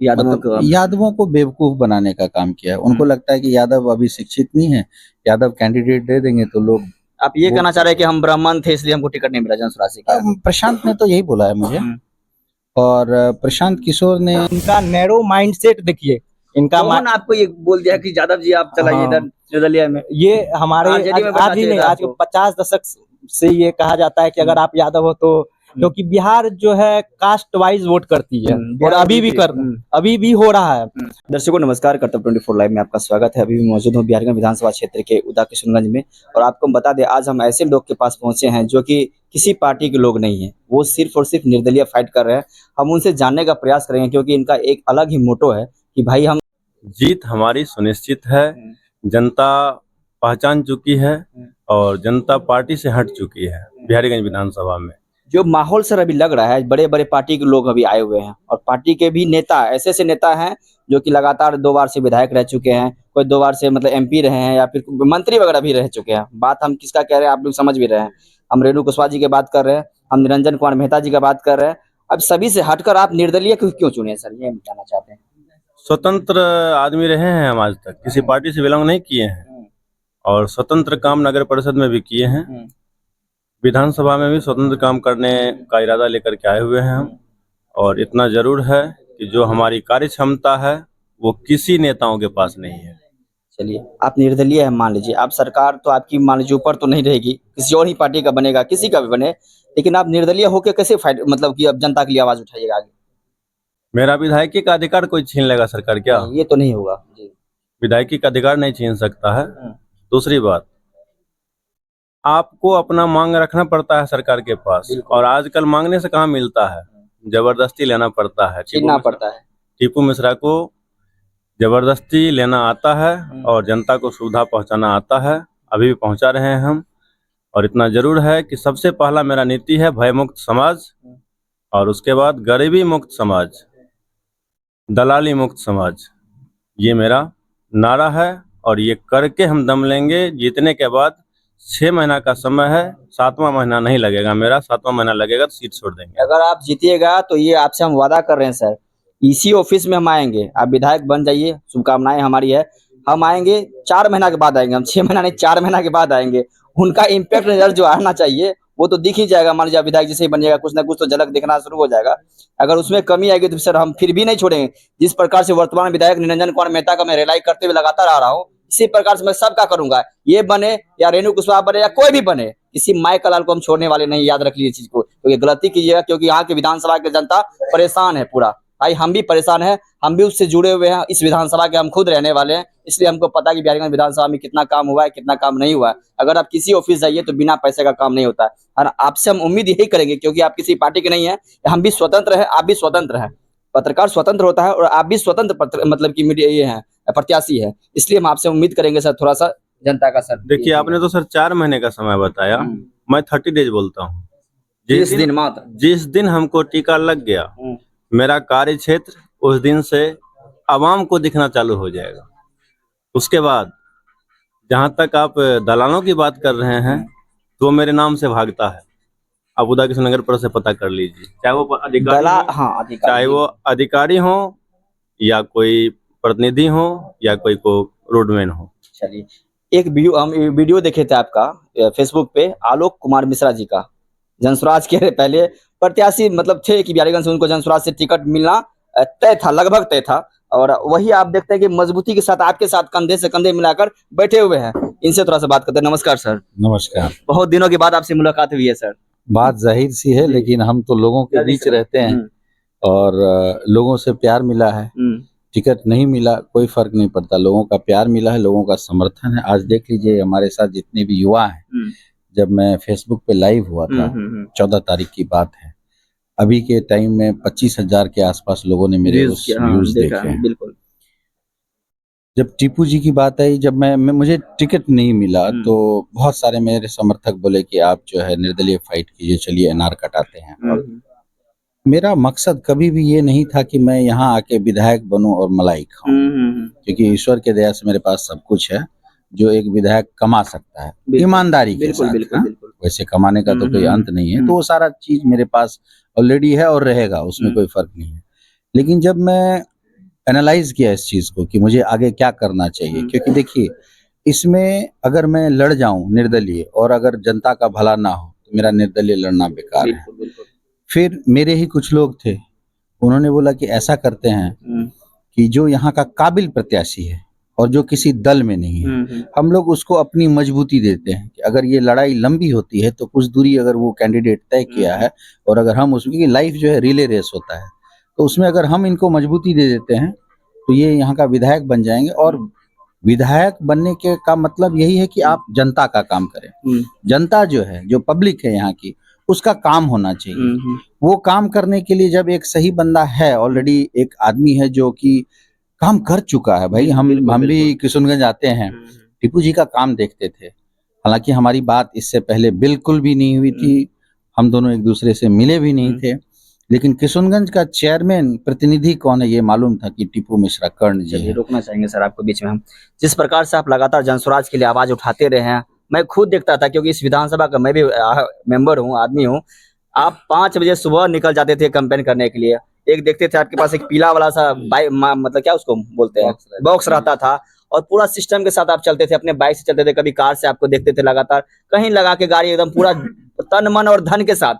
यादवों को बेवकूफ बनाने का काम किया है। उनको लगता है कि यादव अभी शिक्षित नहीं है, यादव कैंडिडेट दे देंगे तो लोग। आप ये कहना चाह रहे हैं कि हम ब्राह्मण थे इसलिए हमको टिकट नहीं मिला जनसुरासी का? प्रशांत ने तो यही बोला है मुझे। और प्रशांत किशोर ने, इनका नैरो माइंडसेट देखिए, इनका कौन आपको ये बोल दिया कि यादव जी आप चलाइए इधर निर्दलीय में? ये हमारे आज ही नहीं, आज के 50 दशक से ये कहा जाता है कि अगर आप यादव हो तो, क्योंकि बिहार जो है कास्ट वाइज वोट करती है और अभी भी हो रहा है। दर्शकों नमस्कार, कर्तव्य 24 लाइव में आपका स्वागत है। अभी भी मौजूद हूँ बिहारगंज विधानसभा क्षेत्र के उदा किशनगंज में, और आपको बता दें आज हम ऐसे लोग के पास पहुंचे हैं जो कि किसी पार्टी के लोग नहीं है, वो सिर्फ और सिर्फ निर्दलीय फाइट कर रहे हैं। हम उनसे जानने का प्रयास करेंगे क्योंकि इनका एक अलग ही मोटो है कि भाई हम जीत हमारी सुनिश्चित है, जनता पहचान चुकी है और जनता पार्टी से हट चुकी है। बिहारीगंज विधानसभा में जो माहौल सर अभी लग रहा है, बड़े बड़े पार्टी के लोग अभी आए हुए हैं और पार्टी के भी नेता ऐसे नेता हैं जो कि लगातार 2 बार से विधायक रह चुके हैं, कोई 2 बार से मतलब MP रहे हैं या फिर मंत्री वगैरह भी रह चुके हैं। बात हम किसका कह रहे हैं आप लोग समझ भी रहे हैं। हम रेणु कुशवाहा जी की बात कर रहे हैं, हम निरंजन कुमार मेहता जी का बात कर रहे हैं। अब सभी से हटकर आप निर्दलीय क्यों चुने सर, ये हम जानना चाहते हैं। स्वतंत्र आदमी रहे हैं हम, आज तक किसी पार्टी से बिलोंग नहीं किए हैं और स्वतंत्र काम नगर परिषद में भी किए हैं, विधानसभा में भी स्वतंत्र काम करने का इरादा लेकर के आए हुए हैं हम। और इतना जरूर है कि जो हमारी कार्य क्षमता है वो किसी नेताओं के पास नहीं है। चलिए आप निर्दलीय है, मान लीजिए आप सरकार तो आपकी मान लीजिए ऊपर तो नहीं रहेगी, किसी और ही पार्टी का बनेगा, किसी का भी बने, लेकिन आप निर्दलीय होकर कैसे फाइट, मतलब कि अब जनता के लिए आवाज उठाइएगा आगे? मेरा विधायकी का अधिकार कोई छीन लेगा सरकार क्या? ये तो नहीं होगा जी। विधायकी का अधिकार नहीं छीन सकता है। दूसरी बात, आपको अपना मांग रखना पड़ता है सरकार के पास, और आजकल मांगने से कहाँ मिलता है, जबरदस्ती लेना पड़ता है, छीनना पड़ता है। टीपू मिश्रा को जबरदस्ती लेना आता है और जनता को सुविधा पहुंचाना आता है, अभी भी पहुंचा रहे हैं हम। और इतना जरूर है कि सबसे पहला मेरा नीति है भय मुक्त समाज, और उसके बाद गरीबी मुक्त समाज, दलाली मुक्त समाज, ये मेरा नारा है। और ये करके हम दम लेंगे। जीतने के बाद 6 महीना का समय है, 7वां महीना नहीं लगेगा मेरा, 7वां महीना लगेगा तो सीट छोड़ देंगे। अगर आप जीतिएगा तो ये आपसे हम वादा कर रहे हैं सर, इसी ऑफिस में हम आएंगे, आप विधायक बन जाइए, शुभकामनाएं हमारी है। हम आएंगे 4 महीना के बाद आएंगे, हम 6 महीना नहीं 4 महीना के बाद आएंगे। उनका इम्पैक्ट रिजल्ट जो आना चाहिए वो तो दिख ही जाएगा। मान लीजिए विधायक जैसे ही बनिएगा, कुछ ना कुछ तो झलक दिखना शुरू हो जाएगा। अगर उसमें कमी आएगी तो सर हम फिर भी नहीं छोड़ेंगे। जिस प्रकार से वर्तमान विधायक निरंजन कुमार मेहता का मैं रिलाई करते हुए लगातार आ रहा हूँ, इसी प्रकार से मैं सबका करूंगा, ये बने या रेणु कुशवाहा बने या कोई भी बने, किसी माई का लाल को हम छोड़ने वाले नहीं। याद रख लीजिए चीज को, क्योंकि गलती कीजिएगा, क्योंकि यहाँ के विधानसभा की जनता परेशान है पूरा। भाई हम भी परेशान है, हम भी उससे जुड़े हुए हैं, इस विधानसभा के हम खुद रहने वाले हैं, इसलिए हमको पता है कि बिहारगंज विधानसभा में कितना काम हुआ है, कितना काम नहीं हुआ है। अगर आप किसी ऑफिस जाइए तो बिना पैसे का काम नहीं होता है, और आपसे हम उम्मीद यही करेंगे, क्योंकि आप किसी पार्टी के नहीं है, हम भी स्वतंत्र है, आप भी स्वतंत्र है, पत्रकार स्वतंत्र होता है और आप भी स्वतंत्र मतलब की मीडिया ये है, प्रत्याशी है, इसलिए हम आपसे उम्मीद करेंगे सर थोड़ा सा जनता का सर। देखिए आपने तो सर 4 महीने का समय बताया, मैं 30 डेज बोलता हूँ। जिस दिन हमको टीका लग गया, मेरा कार्य क्षेत्र उस दिन से आवाम को दिखना चालू हो जाएगा। उसके बाद जहां तक आप दलालों की बात कर रहे हैं तो मेरे नाम से भागता है, आप उदा किशननगर पर से पता कर लीजिए, चाहे वो अधिकारी चाहे वो अधिकारी हो या कोई प्रतिनिधि हो या कोई को रोडमैन हो। चलिए एक हम वीडियो देखे थे आपका फेसबुक पे, आलोक कुमार मिश्रा जी का, जनसुराज के पहले प्रत्याशी मतलब थे कि बिहारीगंज से उनको जनसुराज से टिकट मिलना तय था, लगभग तय था, और वही आप देखते हैं कि मजबूती के साथ आपके साथ कंधे से कंधे मिलाकर बैठे हुए हैं। इनसे थोड़ा सा बात करते हैं। नमस्कार सर। नमस्कार। बहुत दिनों के बाद आपसे मुलाकात हुई है सर। बात जाहिर सी है, लेकिन हम तो लोगों के बीच रहते हैं और लोगों से प्यार मिला है। टिकट नहीं मिला कोई फर्क नहीं पड़ता, लोगों का प्यार मिला है, लोगों का समर्थन है। आज देख लीजिए हमारे साथ जितने भी युवा हैं, जब मैं फेसबुक पे लाइव हुआ था 14 तारीख की बात है, अभी के टाइम में 25,000 के आसपास लोगों ने मेरे व्यूज देखे हैं। बिल्कुल। जब टीपू जी की बात आई, जब मुझे टिकट नहीं मिला तो बहुत सारे मेरे समर्थक बोले कि आप जो है निर्दलीय फाइट कीजिए, चलिए एनआर कटाते हैं। और मेरा मकसद कभी भी ये नहीं था कि मैं यहाँ आके विधायक बनूं और मलाई खाऊं, क्योंकि ईश्वर के दया से मेरे पास सब कुछ है जो एक विधायक कमा सकता है ईमानदारी के साथ। वैसे कमाने का तो कोई अंत नहीं है, तो वो सारा चीज मेरे पास ऑलरेडी है और रहेगा, उसमें कोई फर्क नहीं है। लेकिन जब मैं एनालाइज किया इस चीज को कि मुझे आगे क्या करना चाहिए, क्योंकि देखिए इसमें अगर मैं लड़ जाऊं निर्दलीय और अगर जनता का भला ना हो तो मेरा निर्दलीय लड़ना बेकार है। फिर मेरे ही कुछ लोग थे, उन्होंने बोला कि ऐसा करते हैं कि जो यहाँ का काबिल प्रत्याशी है और जो किसी दल में नहीं है, हम लोग उसको अपनी मजबूती देते हैं कि अगर ये लड़ाई लंबी होती है तो कुछ दूरी अगर वो कैंडिडेट तय किया है और अगर हम उसकी लाइफ जो है रिले रेस होता है, तो उसमें अगर हम इनको मजबूती दे देते हैं तो ये यहाँ का विधायक बन जाएंगे। और विधायक बनने के का मतलब यही है कि आप जनता का काम करें। जनता जो है, जो पब्लिक है यहाँ की, उसका काम होना चाहिए। वो काम करने के लिए जब एक सही बंदा है, ऑलरेडी एक आदमी है जो कि काम कर चुका है। भाई हम भी किशनगंज आते हैं, टीपू जी का काम देखते थे। हालांकि हमारी बात इससे पहले बिल्कुल भी नहीं हुई थी, हम दोनों एक दूसरे से मिले भी नहीं थे, लेकिन किशनगंज का चेयरमैन प्रतिनिधि कौन है ये मालूम था कि टीपू मिश्रा कर्ण जी है। रोकना चाहेंगे सर आपको बीच में। हम जिस प्रकार से आप लगातार जनस्वराज के लिए आवाज उठाते रहे हैं, मैं खुद देखता था क्योंकि इस विधानसभा का मैं भी मेंबर हूँ, आदमी हूँ। आप 5 बजे सुबह निकल जाते थे कैंपेन करने के लिए। एक देखते थे आपके पास एक पीला वाला सा बाइक, मतलब क्या उसको बोलते हैं, बॉक्स रहता था, और पूरा सिस्टम के साथ आप चलते थे, अपने बाइक से चलते थे, कभी कार से आपको देखते थे लगातार कहीं लगा के गाड़ी, एकदम पूरा तन मन और धन के साथ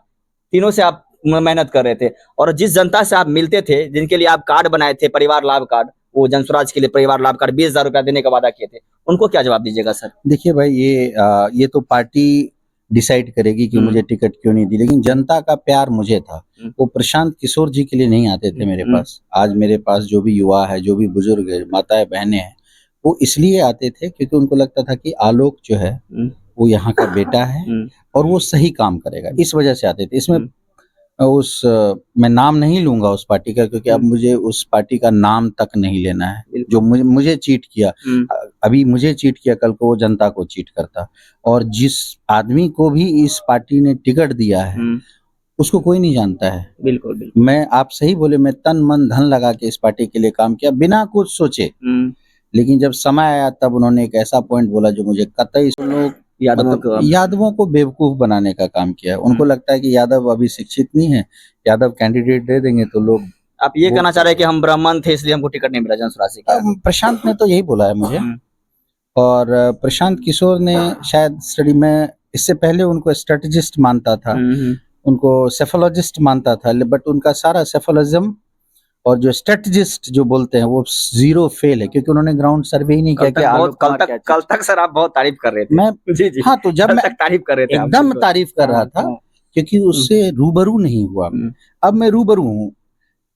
तीनों से आप मेहनत कर रहे थे। और जिस जनता से आप मिलते थे, जिनके लिए आप कार्ड बनाए थे, परिवार लाभ कार्ड, वो जनस्वराज के लिए परिवार लाभ कार्ड 20,000 रुपया देने का वादा किए थे, उनको क्या जवाब दीजिएगा सर? देखिए भाई, ये तो पार्टी डिसाइड करेगी कि मुझे टिकट क्यों नहीं दी, लेकिन जनता का प्यार मुझे था। वो प्रशांत किशोर जी के लिए नहीं आते थे मेरे पास। आज मेरे पास जो भी युवा है, जो भी बुजुर्ग है, माताएं बहनें हैं, वो इसलिए आते थे क्योंकि उनको लगता था कि आलोक जो है वो यहाँ का बेटा है और वो सही काम करेगा, इस वजह से आते थे। इसमें मैं नाम नहीं लूंगा उस पार्टी का, क्योंकि अब मुझे उस पार्टी का नाम तक नहीं लेना है। जो मुझे चीट किया, अभी मुझे चीट किया, कल को वो जनता को चीट करता। और जिस आदमी को भी इस पार्टी ने टिकट दिया है उसको कोई नहीं जानता है। बिल्कुल। मैं, आप सही बोले, मैं तन मन धन लगा के इस पार्टी के लिए काम किया बिना कुछ सोचे। लेकिन जब समय आया तब उन्होंने एक ऐसा पॉइंट बोला जो मुझे कतई लोग यादवों को बेवकूफ बनाने का काम किया। उनको लगता है कि यादव अभी शिक्षित नहीं है, यादव कैंडिडेट दे देंगे तो लोग। आप ये कहना चाह रहे हैं कि हम ब्राह्मण थे इसलिए हमको टिकट नहीं मिला जनस्वराज का? प्रशांत ने तो यही बोला है मुझे। और प्रशांत किशोर ने शायद स्टडी में, इससे पहले उनको स्ट्रेटेजिस्ट मानता था, उनको सेफोलॉजिस्ट मानता था, बट उनका सारा सेफोलॉजिज्म और जो स्ट्रेटेजिस्ट जो बोलते हैं वो 0 फेल है, क्योंकि उन्होंने ग्राउंड सर्वे ही नहीं किया। कल तक सर आप बहुत तारीफ कर रहे थे। मैं जी। हाँ, तो जब मैं तारीफ कर रहे थे, एकदम तारीफ कर रहा था क्योंकि उससे रूबरू नहीं हुआ। अब मैं रूबरू हूँ,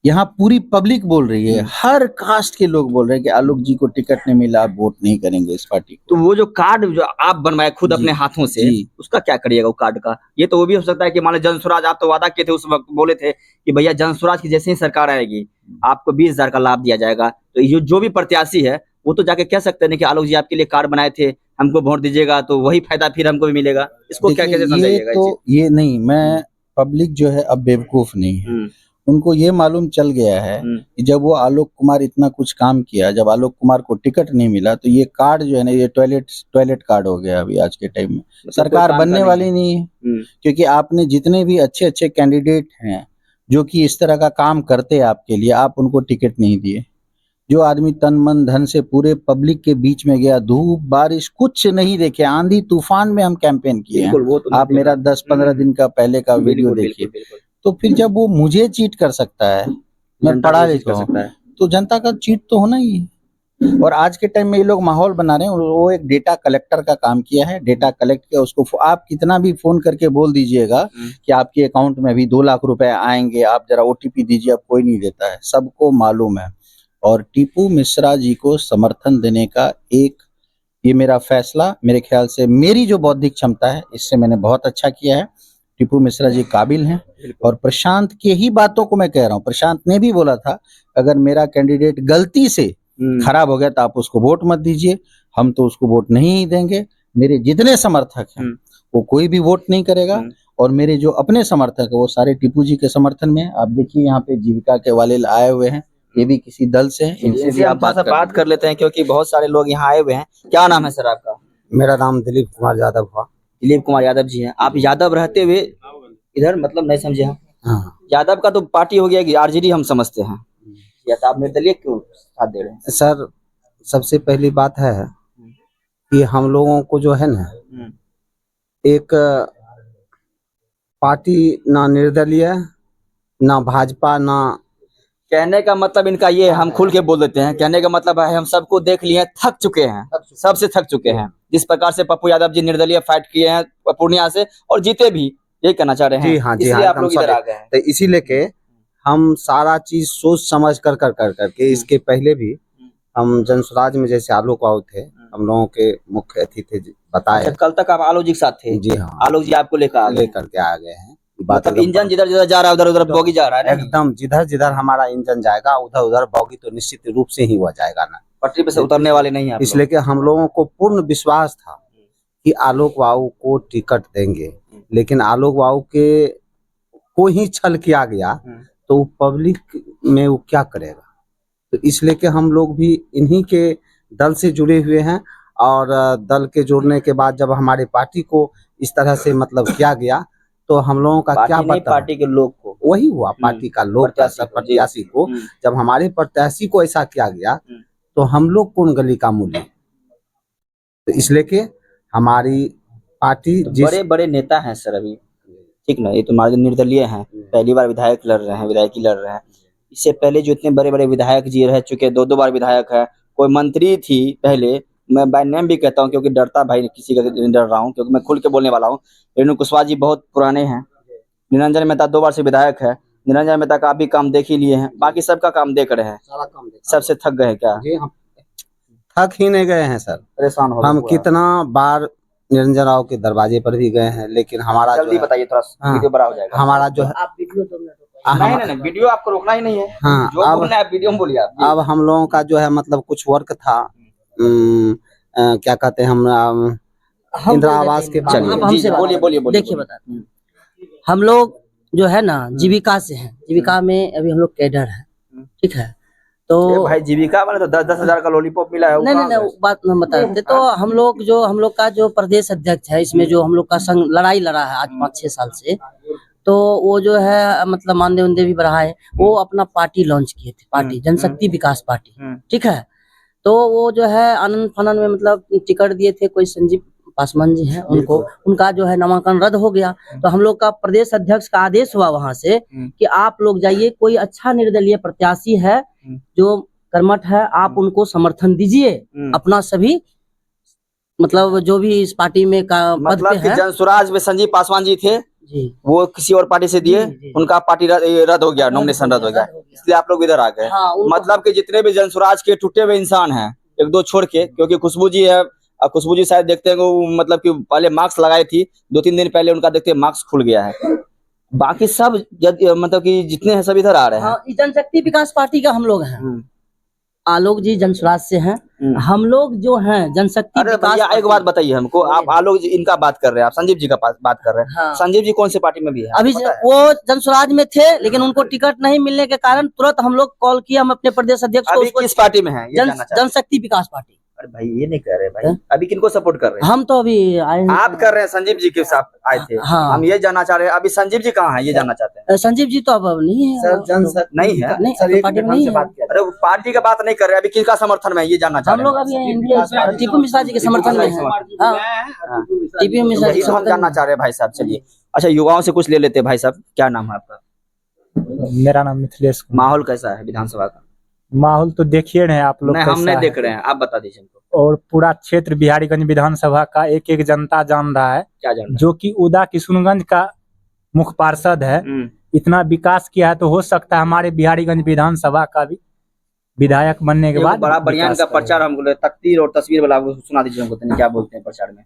यहाँ पूरी पब्लिक बोल रही है, हर कास्ट के लोग बोल रहे हैं कि आलोक जी को टिकट नहीं मिला, आप वोट नहीं करेंगे इस पार्टी को। तो वो जो कार्ड जो आप बनवाए खुद अपने हाथों से, उसका क्या करिएगा वो कार्ड का? ये तो वो भी हो सकता है कि मान लो जनस्वराज, आप तो वादा किए थे उस वक्त, बोले थे कि भैया जनस्वराज की जैसे ही सरकार आएगी आपको 20,000 का लाभ दिया जाएगा। तो जो भी प्रत्याशी है वो तो जाके कह सकते हैं कि आलोक जी आपके लिए कार्ड बनाए थे, हमको वोट दीजिएगा तो वही फायदा फिर हमको भी मिलेगा। इसको क्या कैसे समझाइएगा? तो ये नहीं, मैं, पब्लिक जो है अब बेवकूफ नहीं है। उनको ये मालूम चल गया है कि जब वो आलोक कुमार इतना कुछ काम किया, जब आलोक कुमार को टिकट नहीं मिला तो ये कार्ड जो है ना, ये टॉयलेट कार्ड हो गया अभी आज के टाइम में। सरकार बनने वाली नहीं है, क्योंकि आपने जितने भी अच्छे कैंडिडेट हैं जो कि इस तरह का काम करते हैं आपके लिए, आप उनको टिकट नहीं दिए। जो आदमी तन मन धन से पूरे पब्लिक के बीच में गया, धूप बारिश कुछ नहीं देखे, आंधी तूफान में हम कैंपेन किए हैं। आप मेरा 10-15 दिन का पहले का वीडियो देखिए। तो फिर जब वो मुझे चीट कर सकता है, मैं पढ़ा लिखा हूं, तो जनता का चीट तो होना ही है। और आज के टाइम में ये लोग माहौल बना रहे हैं। वो एक डेटा कलेक्टर का काम किया है, डेटा कलेक्ट किया, उसको आप कितना भी फोन करके बोल दीजिएगा कि आपके अकाउंट में अभी 2 लाख रुपए आएंगे, आप जरा OTP दीजिए, अब कोई नहीं देता है, सबको मालूम है। और टीपू मिश्रा जी को समर्थन देने का ये मेरा फैसला, मेरे ख्याल से मेरी जो बौद्धिक क्षमता है इससे मैंने बहुत अच्छा किया है। टीपू मिश्रा जी काबिल हैं। और प्रशांत के ही बातों को मैं कह रहा हूँ, प्रशांत ने भी बोला था अगर मेरा कैंडिडेट गलती से खराब हो गया तो आप उसको वोट मत दीजिए, हम तो उसको वोट नहीं ही देंगे। मेरे जितने समर्थक हैं वो कोई भी वोट नहीं करेगा, और मेरे जो अपने समर्थक है वो सारे टीपू जी के समर्थन में है। आप देखिए यहाँ पे जीविका के वाले आए हुए हैं, ये भी किसी दल से हैं, इनसे भी आप बात कर लेते हैं क्योंकि बहुत सारे लोग यहाँ आए हुए हैं। क्या नाम है सर आपका? मेरा नाम दिलीप कुमार यादव हुआ। दिलीप कुमार यादव जी हैं। आप यादव रहते हुए इधर, मतलब नहीं समझे हम। हाँ। यादव का तो पार्टी हो गया कि RJD हम समझते हैं, या तो आप निर्दलीय क्यों साथ दे रहे हैं? सर सबसे पहली बात है कि हम लोगों को जो है ना एक पार्टी ना निर्दलीय ना भाजपा ना कहने का मतलब इनका ये, हम खुल के बोल देते हैं, कहने का मतलब है हम सबको देख लिए हैं, थक चुके हैं, सबसे थक चुके हैं। जिस प्रकार से पप्पू यादव जी निर्दलीय फाइट किए हैं पूर्णिया से और जीते भी, यही कहना चाह रहे हैं। जी हाँ इसलिए आप लोग इधर आ गए हैं। तो इसी लेके हम सारा चीज सोच समझ कर करके इसके पहले भी हम जनसुराज में जैसे आलोक बाबू थे, हम लोगों के मुख्य अतिथि थे, बताए। अच्छा, कल तक आप आलोक जी के साथ थे? जी हाँ, आलोक जी आपको लेकर के आ गए हैं। मतलब इंजन जिधर जिधर जा रहा है उधर उधर बॉगी जा रहा है ना? एकदम जिधर जिधर हमारा इंजन जाएगा उधर उधर बॉगी तो निश्चित रूप से ही हुआ जाएगा ना, पटरी पे से उतरने वाले नहीं है। इसलिए कि हम लोगों को पूर्ण विश्वास था कि आलोक बाबू को टिकट देंगे, लेकिन आलोक बाबू के को ही छल किया गया तो पब्लिक में वो क्या करेगा। तो इसलिए कि हम लोग भी इन्हीं के दल से जुड़े हुए हैं और दल के जुड़ने के बाद जब हमारे पार्टी को इस तरह से मतलब किया गया तो हम लोगों का क्या पता, पार्टी के लोग को वही हुआ, पार्टी का लोग प्रत्याशी को जब हमारे प्रत्याशी को ऐसा किया गया तो हम लोग कौन गली का मूल्य। तो इसलिए कि हमारी पार्टी तो बड़े बड़े नेता हैं सर अभी, ठीक ना, ये तो हमारे निर्दलीय हैं, पहली बार विधायक लड़ रहे हैं, विधायकी लड़ रहे हैं। इससे पहले जो इतने बड़े बड़े विधायक जी रह चुके, दो बार विधायक है, कोई मंत्री थी पहले, मैं बाय नेम भी कहता हूँ क्योंकि डरता भाई किसी का डर रहा हूँ, क्योंकि मैं खुल के बोलने वाला हूँ। रेणु कुशवाहा जी बहुत पुराने हैं, निरंजन मेहता 2 बार से विधायक है, निरंजन मेहता का भी काम देख ही लिए हैं, बाकी सबका काम देख रहे हैं, सबसे थक गए क्या? थक ही नहीं गए हैं सर, परेशान हो हम कितना बार निरंजन राव के दरवाजे पर भी गए हैं, लेकिन हमारा जल्दी बताइए, थोड़ा वीडियो बड़ा हो जाएगा। हमारा जो है आप वीडियो नहीं, वीडियो आपको रोकना ही नहीं है। हाँ, जो बोलना है आप वीडियो में बोलिए आप। अब हम लोगों का जो है मतलब कुछ वर्क था, क्या कहते हैं हम इंदिरा आवास के बारे में। बोलिए। देखिए बताते हैं, हम लोग जो है ना जीविका से हैं, जीविका में अभी हम लोग कैडर है, ठीक है। तो भाई जीविका वाले तो 10-10 हजार का लॉलीपॉप मिला है। नहीं बात हम बताते। तो हम लोग का जो प्रदेश अध्यक्ष है, इसमें जो हम लोग का संघ लड़ाई लड़ा है आज 5-6 साल से, तो वो जो है मतलब मानदेय उनदेय भी बढ़ा है। वो अपना पार्टी लॉन्च किए थे, पार्टी जनशक्ति विकास पार्टी, ठीक है। तो वो जो है आनंद फानन में मतलब टिकट दिए थे, कोई संजीव पासवान जी हैं, उनका जो है नामांकन रद्द हो गया। तो हम लोग का प्रदेश अध्यक्ष का आदेश हुआ वहां से कि आप लोग जाइए, कोई अच्छा निर्दलीय प्रत्याशी है जो कर्मठ है, आप उनको समर्थन दीजिए। अपना सभी मतलब जो भी इस पार्टी में का पद पे है, जनसुराज में संजीव पासवान जी थे जी, वो किसी और पार्टी से दिए, उनका पार्टी रद्द हो गया, नॉमिनेशन रद्द हो गया, इसलिए आप लोग इधर आ गए। हाँ, मतलब कि जितने भी जनसुराज के टूटे हुए इंसान हैं, 1-2 छोड़ के, क्योंकि खुशबू जी है, खुशबू जी शायद देखते हैं वो मतलब कि पहले मार्क्स लगाई थी, 2-3 दिन पहले उनका देखते मार्क्स खुल गया है। बाकी सब मतलब कि जितने हैं सब इधर आ रहे हैं। हाँ, जनशक्ति विकास पार्टी का हम लोग हैं। आलोक जी जनसुराज से हैं, हम लोग जो हैं जनशक्ति विकास। एक बात बताइए हमको, आप आलोक जी इनका बात कर रहे हैं, आप संजीव जी का बात कर रहे हैं। हाँ। संजीव जी कौन से पार्टी में भी है? अभी वो जनसुराज में थे, लेकिन उनको टिकट नहीं मिलने के कारण तुरंत हम लोग कॉल किया, हम अपने प्रदेश अध्यक्ष को। अभी किस पार्टी में है जनशक्ति विकास पार्टी। अरे भाई ये नहीं कह रहे भाई, अभी किनको सपोर्ट कर रहे हैं? हम तो अभी आए हैं। आप कर रहे हैं, संजीव जी के साथ आए थे। हाँ। हम ये जानना चाह रहे हैं अभी संजीव जी कहाँ है, ये जानना चाहते हैं। संजीव जी तो अब नहीं है, नहीं है, नहीं पार्टी में नहीं है। अरे पार्टी का बात नहीं कर रहे, अभी किसका समर्थन में ये जानना चाह हम रहे हैं। लोग अभी टीपू मिश्रा जी के समर्थन में हैं। टीपू मिश्रा जी हम जानना चाह रहे हैं भाई साहब। चलिए, अच्छा युवाओं से कुछ ले लेते हैं। भाई साहब क्या नाम है आपका? मेरा नाम मिथिलेश। माहौल कैसा है विधानसभा का? माहौल तो देखिए रहे हैं आप लोग। नहीं, हम नहीं देख रहे हैं, आप बता दीजिए हमको। और पूरा क्षेत्र बिहारीगंज विधानसभा का एक एक जनता जान रहा है, क्या जान रहा है? जो कि उदा किशुनगंज का मुख्य पार्षद है। इतना विकास किया है, तो हो सकता है हमारे बिहारीगंज विधानसभा का भी विधायक बनने के बाद बड़ा बढ़िया का प्रचार हमको तकदीर और तस्वीर वाला सुना दीजिए हमको, क्या बोलते हैं प्रचार में?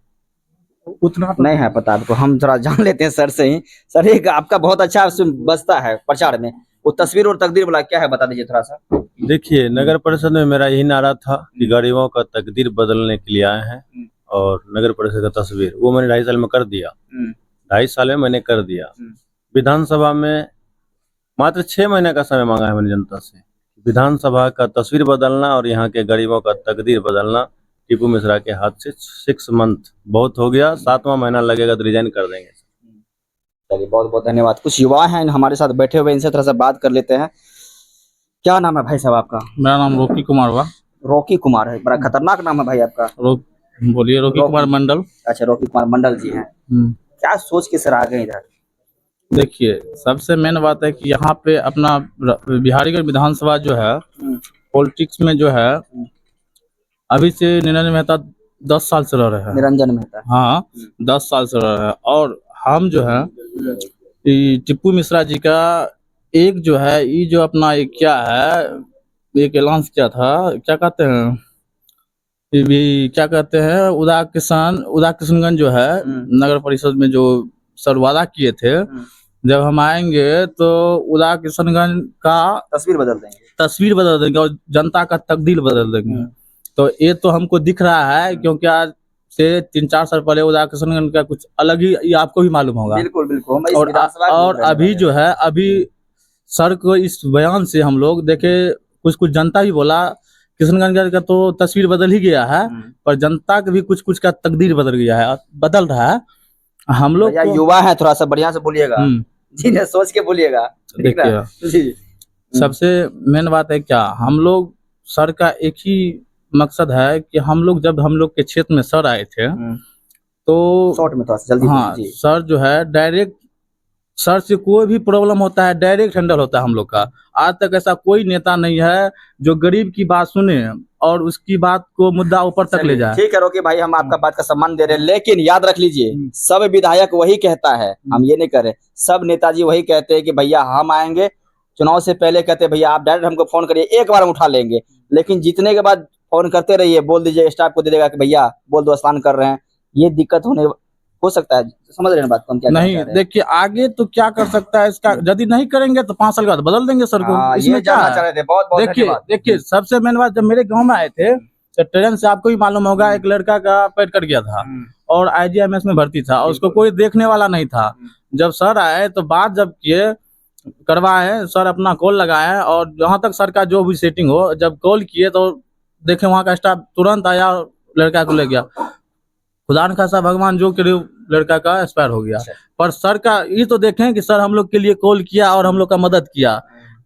उतना तो नहीं है पता आपको, हम थोड़ा जान लेते हैं सर से ही। सर एक आपका बहुत अच्छा बसता है प्रचार में, वो तस्वीर और तकदीर वाला क्या है बता दीजिए थोड़ा सा। देखिए, नगर परिषद में मेरा यही नारा था कि गरीबों का तकदीर बदलने के लिए आए हैं, और नगर परिषद का तस्वीर वो मैंने 2.5 साल में कर दिया। 2.5 साल में मैंने कर दिया। विधानसभा में मात्र 6 महीने का समय मांगा है मैंने जनता से। विधानसभा का तस्वीर बदलना और यहाँ के गरीबों का तकदीर बदलना टीपू मिश्रा के हाथ से 6 मंथ बहुत हो गया, 7वां महीना लगेगा तो रिजाइन कर देंगे। चलिए बहुत बहुत धन्यवाद। कुछ युवा हैं हमारे साथ बैठे हुए, इनसे थोड़ा सा बात कर लेते हैं। क्या नाम है भाई साहब आपका? मेरा नाम रॉकी कुमार हुआ। रॉकी कुमार है, बड़ा खतरनाक नाम है भाई आपका। बोलिए। रॉकी कुमार मंडल। अच्छा, रॉकी कुमार मंडल जी हैं। क्या सोच के सर आ गए इधर? देखिए, सबसे मेन बात है कि यहाँ पे अपना बिहारीगंज विधानसभा जो है पॉलिटिक्स में जो है अभी से निरंजन मेहता 10 साल से रह रहे हैं। निरंजन मेहता, हाँ, 10 साल से रह रहे हैं। और हम जो है टीपू मिश्रा जी का एक जो है ये जो अपना एक क्या है, एक ऐलान किया था, क्या कहते हैं, ये भी क्या कहते हैं, उदा किशनगंज जो है नगर परिषद में जो सर वादा किए थे, जब हम आएंगे तो उदा किशनगंज का तस्वीर बदल देंगे और जनता का तकदीर बदल देंगे। तो ये तो हमको दिख रहा है, क्योंकि आज से 3-4 साल पहले उदा किशनगंज का कुछ अलग ही, ये आपको भी मालूम होगा। बिल्कुल। और अभी जो है, अभी सर को इस बयान से हम लोग देखे, कुछ जनता भी बोला किशनगंज का तो तस्वीर बदल ही गया है, पर जनता का भी कुछ का तकदीर बदल रहा है। हम लोग युवा है, थोड़ा सा बढ़िया से बोलिएगा जी, ने सोच के बोलिएगा। देखिए, सबसे मेन बात है क्या, हम लोग सर का एक ही मकसद है कि हम लोग के क्षेत्र में सर आए थे तो शॉर्ट में थोड़ा सा जल्दी, हाँ, सर जो है डायरेक्ट, सर से कोई भी प्रॉब्लम होता है डायरेक्ट हैंडल होता है हम लोग का। आज तक ऐसा कोई नेता नहीं है जो गरीब की बात सुने और उसकी बात को मुद्दा ऊपर तक ले जाए। ठीक है रोकी भाई, हम आपका बात का सम्मान दे रहे हैं, लेकिन याद रख लीजिए सब विधायक वही कहता है, हम ये नहीं कह रहे, सब नेताजी वही कहते हैं कि भैया हम आएंगे, चुनाव से पहले कहते हैं भैया आप डायरेक्ट हमको फोन करिए, एक बार हम उठा लेंगे, लेकिन जीतने के बाद फोन करते रहिए, बोल दीजिए, स्टाफ को दे देगा कि भैया बोल दो स्नान कर रहे हैं। ये दिक्कत हो सकता है, समझ रहे हैं बात को? क्या नहीं, देखिए आगे तो क्या कर सकता है इसका, यदि नहीं करेंगे तो 5 साल के बाद बदल देंगे सर को। इसमें क्या है? देखिए सबसे मेन बात, जब मेरे गांव में आए थे तो ट्रेन से, आपको भी मालूम होगा, एक लड़का का पैर कट गया था और IGMS में भर्ती था और उसको कोई देखने वाला नहीं था। जब सर आए तो बात जब किए, करवाए, सर अपना कॉल लगाए और जहाँ तक सर का जो भी सेटिंग हो, जब कॉल किए तो देखे वहाँ का स्टाफ तुरंत आया, लड़का को ले गया। खुदा न खासा भगवान जो करे, लड़का का एक्सपायर हो गया। पर सर का ये तो देखें कि सर हम लोग के लिए कॉल किया और हम लोग का मदद किया।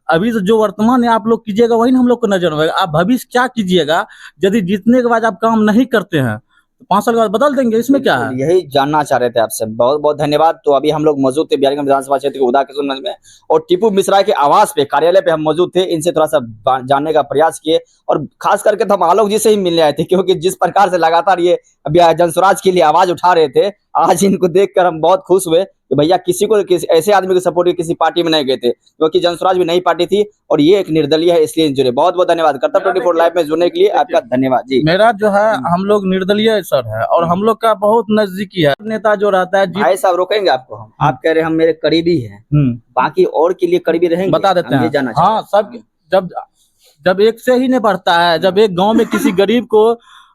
अभी तो जो वर्तमान है आप लोग कीजिएगा वही ना हम लोग को नजर में, आप भविष्य क्या कीजिएगा, यदि जीतने के बाद आप काम नहीं करते हैं तो 5 साल के बाद बदल देंगे, इसमें क्या है? यही जानना चाह रहे थे आपसे, बहुत बहुत धन्यवाद। तो अभी हम लोग मौजूद थे बिहारीगंज विधानसभा क्षेत्र के उदा किशनगंज में और टीपू मिश्रा के आवास पे, कार्यालय पे हम मौजूद थे, इनसे थोड़ा सा जानने का प्रयास किए और खास करके तो हम आलोक जी से ही मिलने आए थे, क्योंकि जिस प्रकार से लगातार ये जनस्वराज के लिए आवाज उठा रहे थे, आज इनको देखकर हम बहुत खुश हुए कि भैया किसी ऐसे आदमी को सपोर्ट किसी पार्टी में नहीं गए थे, क्योंकि जनस्वराज भी नई पार्टी थी और ये एक निर्दलीय है, इसलिए जुड़े। बहुत बहुत धन्यवाद। कर्तव्य 24 लाइव में जुड़ने के लिए आपका धन्यवाद जी। मेरा जो है, हम लोग निर्दलीय सर है और हम लोग का बहुत नजदीकी है नेता जो रहता है। भाई साहब रोकेंगे आपको हम, आप कह रहे हैं हम मेरे करीबी हैं, बाकी और के लिए करीबी रहेंगे, बता देते हैं। हाँ, सब जब एक से ही नहीं बढ़ता है, जब एक गाँव में किसी गरीब को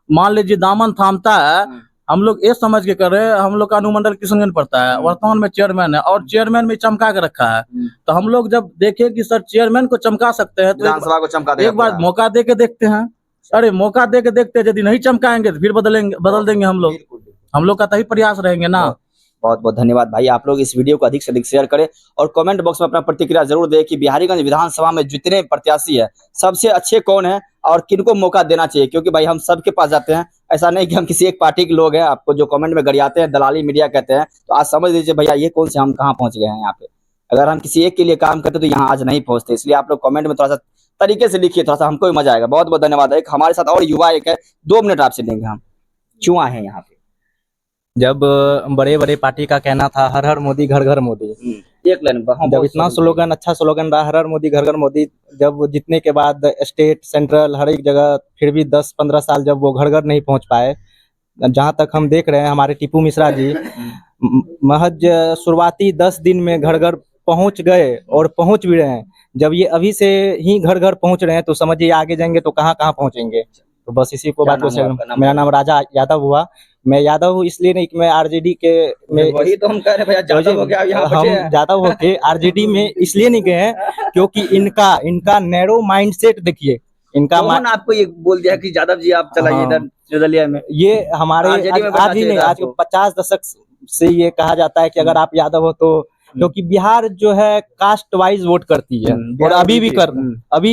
मान लीजिए दामन थामता है, हम लोग ये समझ के कर रहे हैं, हम लोग का अनुमंडल किशनगंज पड़ता है, वर्तमान में चेयरमैन है और चेयरमैन में चमका के रखा है। तो हम लोग जब देखें कि सर चेयरमैन को चमका सकते हैं तो एक बार मौका दे के देखते हैं। अरे मौका दे के देखते हैं, यदि नहीं चमकाएंगे तो फिर बदल देंगे हम लोग का तभी प्रयास रहेंगे ना। बहुत बहुत धन्यवाद भाई। आप लोग इस वीडियो को अधिक से अधिक शेयर करें और कमेंट बॉक्स में अपना प्रतिक्रिया जरूर दें कि बिहारीगंज विधानसभा में जितने प्रत्याशी है सबसे अच्छे कौन है और किनको मौका देना चाहिए, क्योंकि भाई हम सबके पास जाते हैं, ऐसा नहीं कि हम किसी एक पार्टी के लोग हैं। आपको जो कमेंट में गरियाते हैं, दलाली मीडिया कहते हैं, तो आज समझ लीजिए भैया ये कौन से हम कहाँ पहुंच गए हैं यहाँ पे। अगर हम किसी एक के लिए काम करते तो यहाँ आज नहीं पहुंचते, इसलिए आप लोग कमेंट में थोड़ा सा तरीके से लिखिए, थोड़ा सा हमको भी मजा आएगा। बहुत बहुत धन्यवाद। एक हमारे साथ और युवा एक है, 2 मिनट आपसे लेंगे हम, क्यों आए हैं यहाँ पे? जब बड़े बड़े पार्टी का कहना था हर हर मोदी घर घर मोदी, एक लाइन, जब इतना स्लोगन, अच्छा स्लोगन रहा हर हर मोदी घर घर मोदी, जब जीतने के बाद स्टेट सेंट्रल हर एक जगह फिर भी 10-15 साल जब वो घर घर नहीं पहुंच पाए, जहाँ तक हम देख रहे हैं हमारे टीपू मिश्रा जी महज शुरुआती 10 दिन में घर घर पहुंच गए और पहुंच भी रहे हैं। जब ये अभी से ही घर घर पहुंच रहे हैं तो समझिए आगे जाएंगे तो कहाँ कहाँ पहुंचेंगे। तो बस इसी को बात को, मेरा नाम राजा यादव हुआ। मैं यादव हूँ इसलिए नहीं कि मैं आरजेडी के में, वही तो हम कह रहे हैं यादव हो गया, हम यादव होके आरजेडी में इसलिए नहीं गए हैं क्योंकि इनका नैरो माइंडसेट देखिए, इनका आपको ये बोल दिया कि यादव जी आप चलाइए इधर निर्दलीय में। ये हमारे आज ही नहीं, आज 50 दशक से ये कहा जाता है कि अगर आप यादव हो तो क्योंकि बिहार जो है कास्ट वाइज वोट करती है और अभी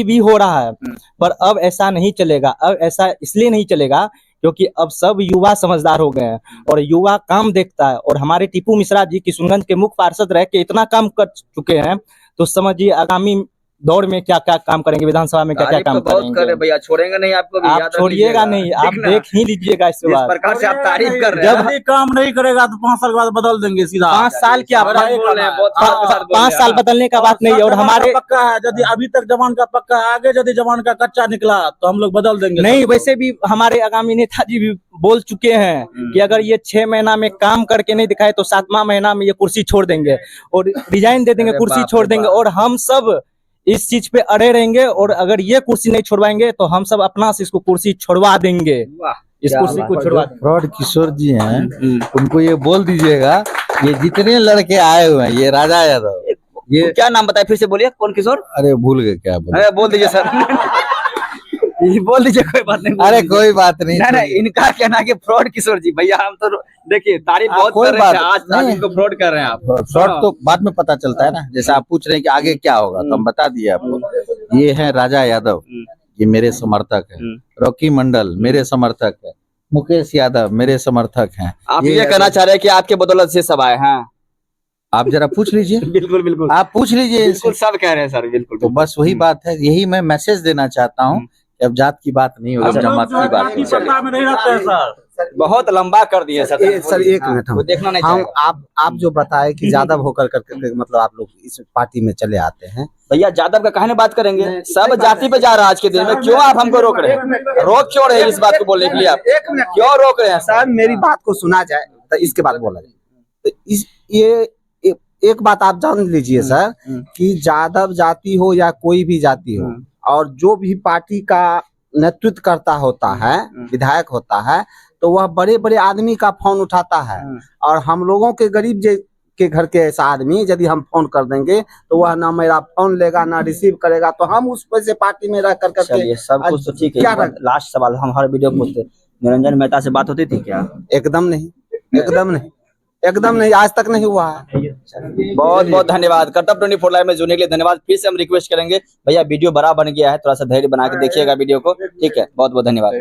भी हो रहा है। पर अब ऐसा नहीं चलेगा। अब ऐसा इसलिए नहीं चलेगा क्योंकि अब सब युवा समझदार हो गए हैं और युवा काम देखता है। और हमारे टीपू मिश्रा जी किशुनगंज के मुख्य पार्षद रह के इतना काम कर चुके हैं, तो समझिए आगामी दौर में क्या क्या काम करेंगे, विधानसभा में क्या क्या काम करेंगे। भैया छोड़ेंगे नहीं आपको, आप छोड़िएगा नहीं, आप देख ही लीजिएगा इस जिस प्रकार से आप तारीफ कर रहे हैं। जब काम नहीं करेगा तो 5 साल के बाद बदल देंगे सीधा। 5 साल क्या, 5 साल बदलने का बात नहीं है। और हमारे पक्का है, यदि अभी तक जवान का पक्का है, आगे यदि जवान का कच्चा निकला तो हम लोग बदल देंगे। नहीं, वैसे भी हमारे आगामी नेताजी भी बोल चुके हैं कि अगर ये 6 महीना में काम करके नहीं दिखाए तो 7वां महीना में ये कुर्सी छोड़ देंगे और रिजाइन दे देंगे, कुर्सी छोड़ देंगे। और हम सब इस चीज पे अड़े रहेंगे और अगर ये कुर्सी नहीं छोड़वाएंगे तो हम सब अपना से इसको कुर्सी छोड़वा देंगे। इस कुर्सी को छुड़वा देंगे। फ्रॉड किशोर जी हैं, उनको ये बोल दीजिएगा, ये जितने लड़के आए हुए हैं, ये राजा यादव, ये क्या नाम बताया, फिर से बोलिए, कौन किशोर? अरे भूल गए क्या बोले? अरे बोल दीजिए सर। बोल दीजिए, कोई बात नहीं। अरे कोई बात नहीं। नहीं, इनका कहना है कि फ्रॉड किशोर जी। भैया हम तो देखिए तारीफ बहुत कर रहे हैं, आज इनको फ्रॉड कर रहे हैं आप। फ्रॉड तो बाद में पता चलता है ना, जैसे आप पूछ रहे हैं कि आगे क्या होगा, तो हम बता दिए आपको। ये है राजा यादव, ये मेरे समर्थक है। रॉकी मंडल मेरे समर्थक है। मुकेश यादव मेरे समर्थक हैं। आप ये कहना चाह रहे हैं कि आपके बदौलत से सब आए हैं? आप जरा पूछ लीजिए। बिल्कुल बिल्कुल, आप पूछ लीजिए। बिल्कुल सब कह रहे हैं सर, बिल्कुल। तो बस वही बात है, यही मैं मैसेज देना चाहता हूँ। अब जात की बात नहीं होगी, जमात की बात है। नहीं रखते हैं सर, बहुत लंबा कर दिए सर। सर एक मिनट, वो देखना नहीं हम चाहिए। आप जो बताए कि ज्यादा होकर करके मतलब आप लोग इस पार्टी में चले आते हैं। भैया यादव का कहने बात करेंगे, सब जाति पे जा रहा है आज के दिन में, क्यों आप हमको रोक रहे हैं? रोक क्यों रहे हैं इस बात को बोलने के लिए? आप क्यों रोक रहे हैं सर? मेरी बात को सुना जाए तो इसके बाद बोला जाए। तो एक बात आप जान लीजिए सर, कि यादव जाति हो या कोई भी जाति हो, और जो भी पार्टी का नेतृत्व करता होता है, विधायक होता है, तो वह बड़े बड़े आदमी का फोन उठाता है। और हम लोगों के गरीब के घर के ऐसा आदमी यदि हम फोन कर देंगे तो वह ना मेरा फोन लेगा ना रिसीव करेगा, तो हम उस वजह से पार्टी में रह कर करके सब कुछ तो ठीक है। लास्ट सवाल हम हर वीडियो पूछते, निरंजन मेहता से बात होती थी क्या? एकदम नहीं, एकदम नहीं, एकदम नहीं, आज तक नहीं हुआ है। बहुत बहुत धन्यवाद। कर्तव्य 24 लाइव में जुड़ने के लिए धन्यवाद। फिर से हम रिक्वेस्ट करेंगे, भैया वीडियो बड़ा बन गया है, थोड़ा सा धैर्य बना के देखिएगा वीडियो को, ठीक है? बहुत बहुत धन्यवाद।